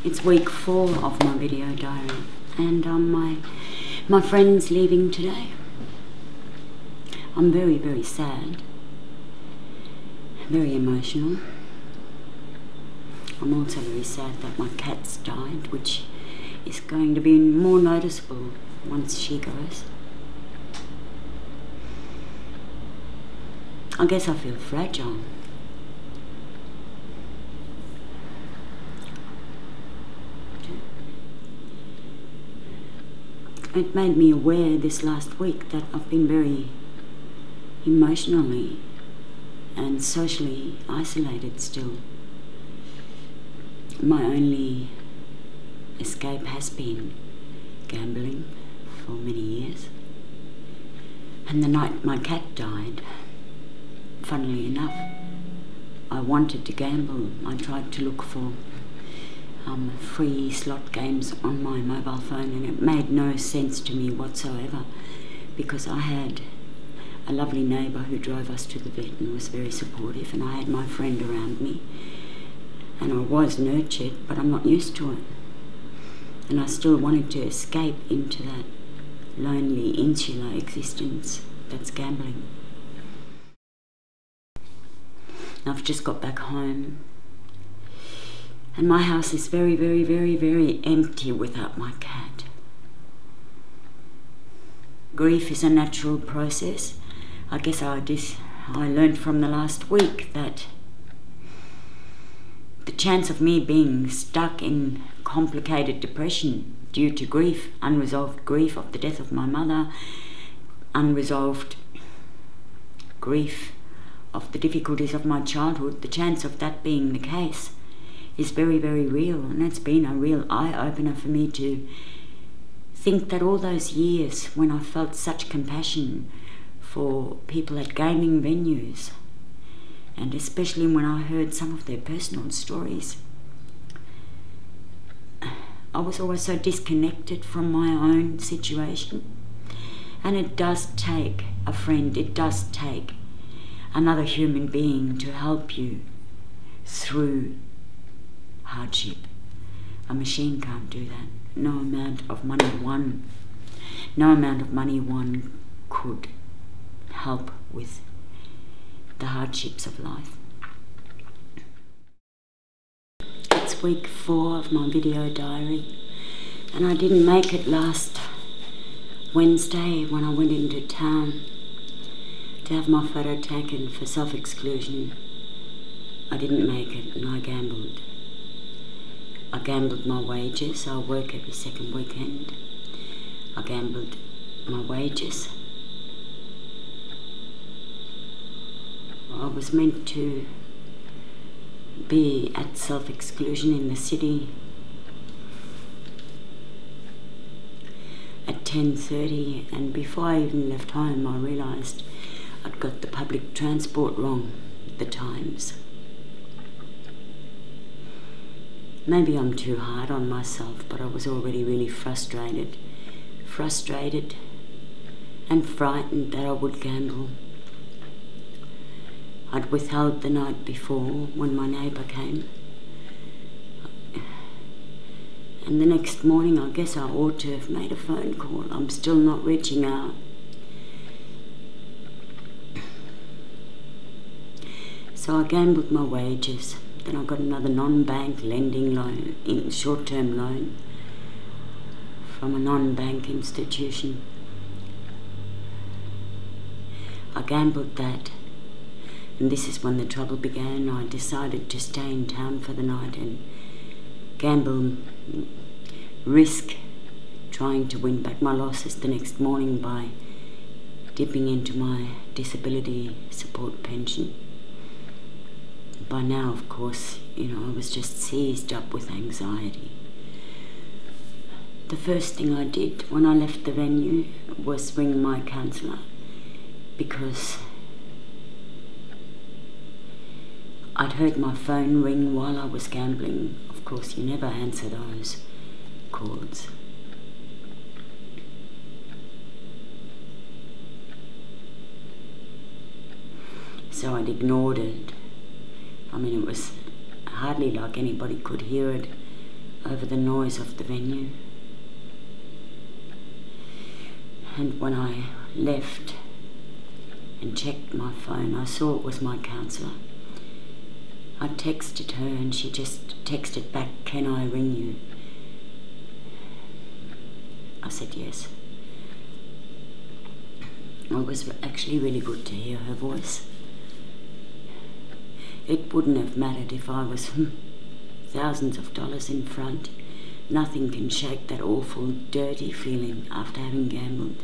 It's week 4 of my video diary, and my friend's leaving today. I'm very, very sad, very emotional. I'm also very sad that my cat's died, which is going to be more noticeable once she goes. I guess I feel fragile. It made me aware this last week that I've been very emotionally and socially isolated still. My only escape has been gambling for many years. And the night my cat died, funnily enough, I wanted to gamble. I tried to look for free slot games on my mobile phone, and it made no sense to me whatsoever, because I had a lovely neighbour who drove us to the vet and was very supportive, and I had my friend around me, and I was nurtured, but I'm not used to it. And I still wanted to escape into that lonely, insular existence that's gambling. I've just got back home, and my house is very, very, very, very empty without my cat. Grief is a natural process. I guess I learned from the last week that the chance of me being stuck in complicated depression due to grief, unresolved grief of the death of my mother, unresolved grief of the difficulties of my childhood, the chance of that being the case is very, very real. And it's been a real eye-opener for me to think that all those years when I felt such compassion for people at gaming venues, and especially when I heard some of their personal stories, I was always so disconnected from my own situation. And it does take a friend, it does take another human being to help you through hardship. A machine can't do that. No amount of money won could help with the hardships of life. It's week 4 of my video diary, and I didn't make it last Wednesday when I went into town to have my photo taken for self-exclusion. I didn't make it, and I gambled. I gambled my wages. I work every second weekend. I gambled my wages. I was meant to be at self-exclusion in the city at 10:30, and before I even left home I realised I'd got the public transport wrong, the times. Maybe I'm too hard on myself, but I was already really frustrated and frightened that I would gamble. I'd withheld the night before when my neighbour came, and the next morning I guess I ought to have made a phone call. I'm still not reaching out. So I gambled my wages. Then I got another non-bank lending loan, short-term loan, from a non-bank institution. I gambled that, and this is when the trouble began. I decided to stay in town for the night and gamble, risk trying to win back my losses the next morning by dipping into my disability support pension. By now, of course, I was just seized up with anxiety. The first thing I did when I left the venue was ring my counsellor, because I'd heard my phone ring while I was gambling. Of course, you never answer those calls. So I'd ignored it. I mean, it was hardly like anybody could hear it. over the noise of the venue. And when I left and checked my phone, I saw it was my counsellor. I texted her and she just texted back, "Can I ring you?" I said yes. It was actually really good to hear her voice. It wouldn't have mattered if I was thousands of dollars in front. Nothing can shake that awful, dirty feeling after having gambled.